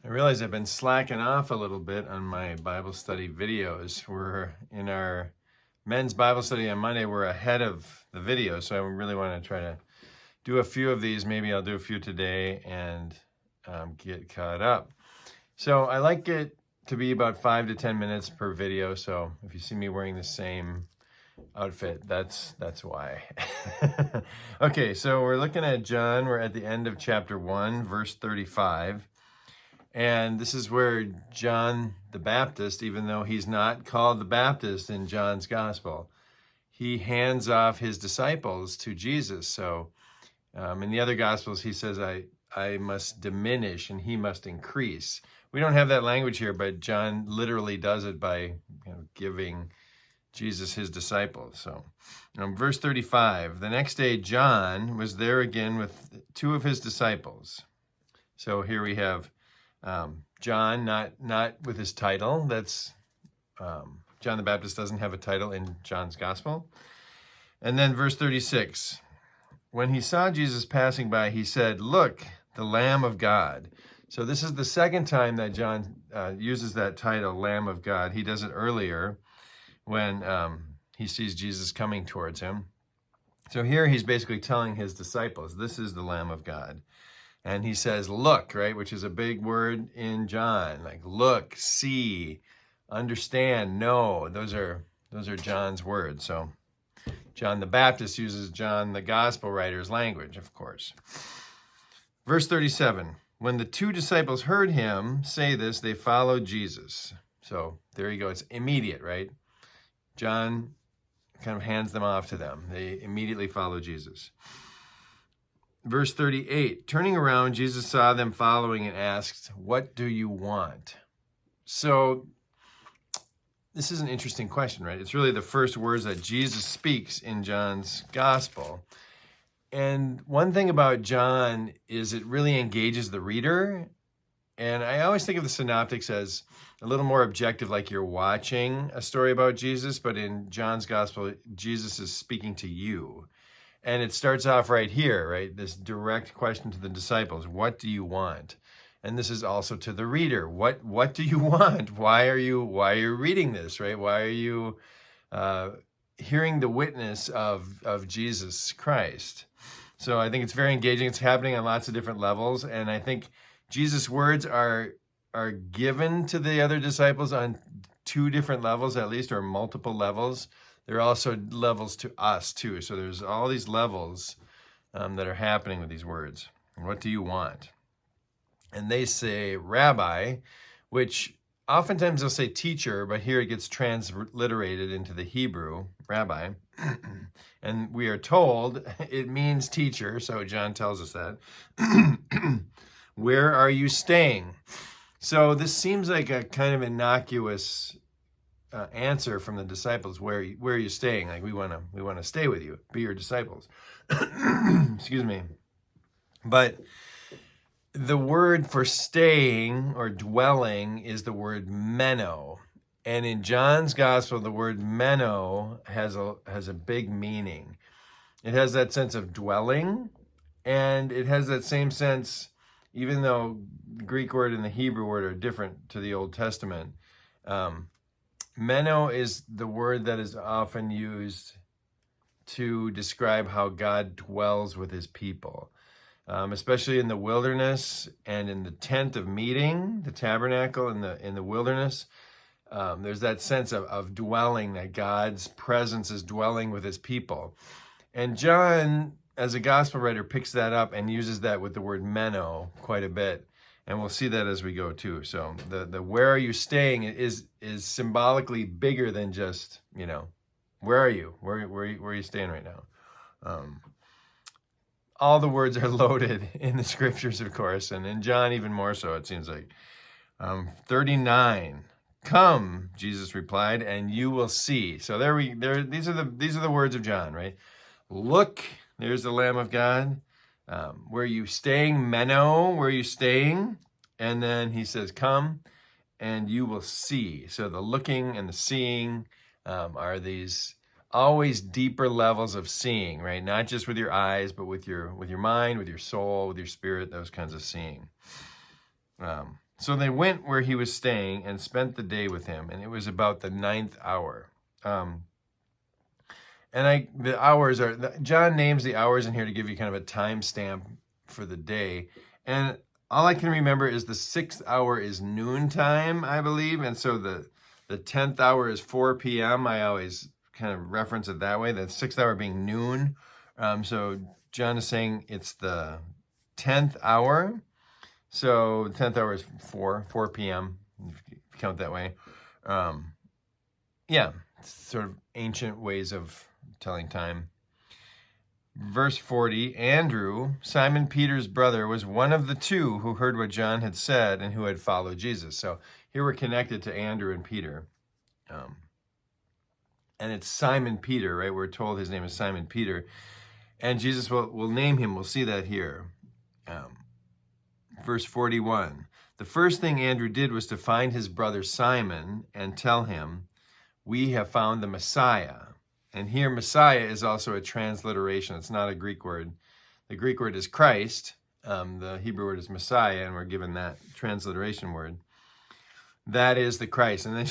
I realize I've been slacking off a little bit on my Bible study videos. We're in our men's Bible study on Monday. We're ahead of the video, so I really want to try to do a few of these. Maybe I'll do a few today and get caught up. So I like it to be about 5 to 10 minutes per video. So if you see me wearing the same outfit, that's why. Okay, so we're looking at John. We're at the end of chapter 1, verse 35. And this is where John the Baptist, even though he's not called the Baptist in John's gospel, he hands off his disciples to Jesus. So in the other gospels, he says, I must diminish and he must increase. We don't have that language here, but John literally does it by giving Jesus his disciples. So verse 35, the next day John was there again with two of his disciples. So here we have John, not with his title. That's John the Baptist doesn't have a title in John's gospel. And then verse 36, when he saw Jesus passing by, he said, "Look, the Lamb of God." So this is the second time that John uses that title, Lamb of God. He does it earlier when he sees Jesus coming towards him. So here he's basically telling his disciples, this is the Lamb of God. And he says, look, right, which is a big word in John, like look, see, understand, know. Those are John's words. So John the Baptist uses John the gospel writer's language, of course. Verse 37, when the two disciples heard him say this, they followed Jesus. So there you go. It's immediate, right? John kind of hands them off to them. They immediately follow Jesus. Verse 38, turning around, Jesus saw them following and asked, "What do you want?" So this is an interesting question, right? It's really the first words that Jesus speaks in John's gospel. And one thing about John is it really engages the reader. And I always think of the synoptics as a little more objective, like you're watching a story about Jesus, but in John's gospel, Jesus is speaking to you. And it starts off right here, right? This direct question to the disciples, what do you want? And this is also to the reader. What do you want? Why are you reading this, right? Why are you hearing the witness of Jesus Christ? So I think it's very engaging. It's happening on lots of different levels. And I think Jesus' words are given to the other disciples on two different levels at least, or multiple levels. There are also levels to us too. So there's all these levels that are happening with these words. What do you want? And they say rabbi, which oftentimes they'll say teacher, but here it gets transliterated into the Hebrew, rabbi. And we are told it means teacher, so John tells us that. Where are you staying? So this seems like a kind of innocuous answer from the disciples. Where are you staying? Like we want to stay with you, be your disciples. Excuse me. But the word for staying or dwelling is the word meno. And in John's gospel, the word meno has a big meaning. It has that sense of dwelling, and it has that same sense, even though the Greek word and the Hebrew word are different to the Old Testament. Meno is the word that is often used to describe how God dwells with his people, especially in the wilderness and in the tent of meeting, the tabernacle in the wilderness. There's that sense of dwelling, that God's presence is dwelling with his people. And John, as a gospel writer, picks that up and uses that with the word meno quite a bit. And we'll see that as we go too. So the where are you staying is symbolically bigger than just, where are you? Where are you staying right now? All the words are loaded in the scriptures, of course, and in John even more so, it seems like. 39, come, Jesus replied, and you will see. So these are the words of John, right? Look, there's the Lamb of God. Where are you staying? Meno, where are you staying? And then he says, come and you will see. So the looking and the seeing are these always deeper levels of seeing, right? Not just with your eyes, but with your mind, with your soul, with your spirit, those kinds of seeing. So So they went where he was staying and spent the day with him, and it was about the 9th hour. The hours are, John names the hours in here to give you kind of a time stamp for the day. And all I can remember is the 6th hour is noontime, I believe. And so the 10th hour is 4 p.m. I always kind of reference it that way, the 6th hour being noon. So John is saying it's the 10th hour. So the 10th hour is 4 p.m., if you count that way. Yeah, sort of ancient ways of telling time. Verse 40, Andrew, Simon Peter's brother, was one of the two who heard what John had said and who had followed Jesus. So here we're connected to Andrew and Peter. And it's Simon Peter, right? We're told his name is Simon Peter. And Jesus will name him. We'll see that here. Verse 41, the first thing Andrew did was to find his brother Simon and tell him, we have found the Messiah. And here Messiah is also a transliteration. It's not a Greek word. The Greek word is Christ. The Hebrew word is Messiah, and we're given that transliteration word. That is the Christ. And then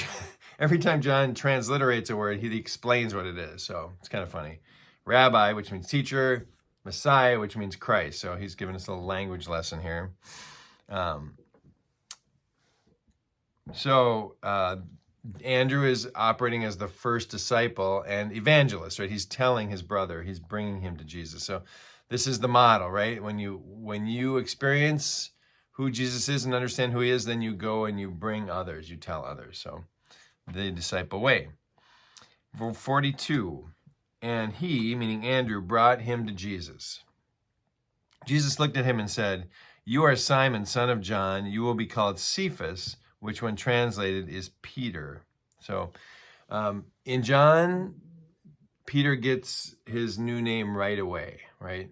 every time John transliterates a word, he explains what it is. So it's kind of funny. Rabbi, which means teacher. Messiah, which means Christ. So he's giving us a little language lesson here. Andrew is operating as the first disciple and evangelist, right? He's telling his brother, he's bringing him to Jesus. So this is the model, right? When you experience who Jesus is and understand who he is, then you go and you bring others, you tell others. So the disciple way. 42, and he, meaning Andrew, brought him to Jesus. Jesus looked at him and said, you are Simon, son of John. You will be called Cephas, which when translated is Peter. So in John, Peter gets his new name right away, right?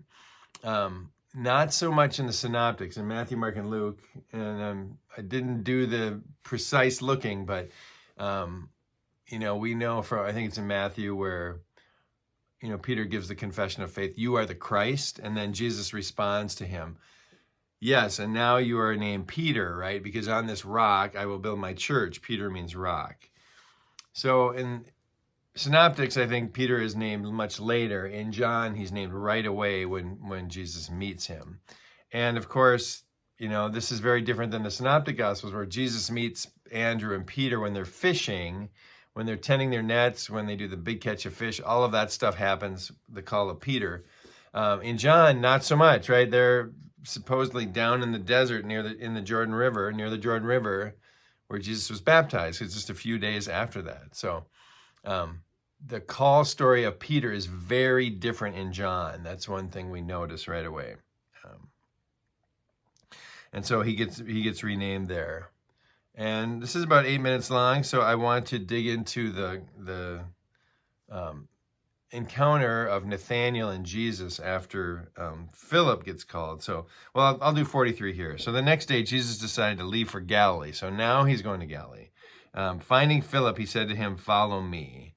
Not so much in the synoptics, in Matthew, Mark, and Luke. And I didn't do the precise looking, but, we know I think it's in Matthew where, Peter gives the confession of faith, you are the Christ. And then Jesus responds to him, yes, and now you are named Peter, right? Because on this rock I will build my church. Peter means rock. So in synoptics, I think Peter is named much later. In John, he's named right away when Jesus meets him. And of course, this is very different than the synoptic gospels where Jesus meets Andrew and Peter when they're fishing, when they're tending their nets, when they do the big catch of fish. All of that stuff happens, the call of Peter. In John, not so much, right? They're supposedly down in the desert near the Jordan River, where Jesus was baptized. It's just a few days after that. So the call story of Peter is very different in John. That's one thing we notice right away. And so he gets renamed there. And this is about 8 minutes long, so I want to dig into the encounter of Nathanael and Jesus after Philip gets called. So, well, I'll do 43 here. So the next day, Jesus decided to leave for Galilee. So now he's going to Galilee. Finding Philip, he said to him, follow me.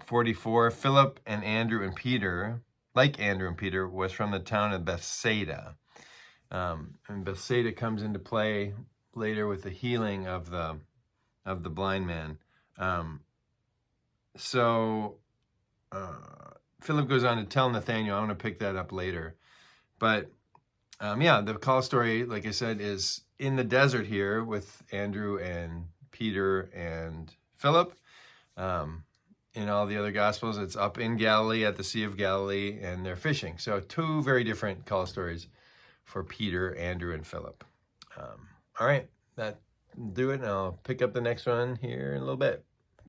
44, Philip and Andrew and Peter, like Andrew and Peter, was from the town of Bethsaida. And Bethsaida comes into play later with the healing of the blind man. Philip goes on to tell Nathanael, I want to pick that up later. But the call story, like I said, is in the desert here with Andrew and Peter and Philip. In all the other Gospels, it's up in Galilee at the Sea of Galilee, and they're fishing. So two very different call stories for Peter, Andrew, and Philip. All right, that'll do it, and I'll pick up the next one here in a little bit.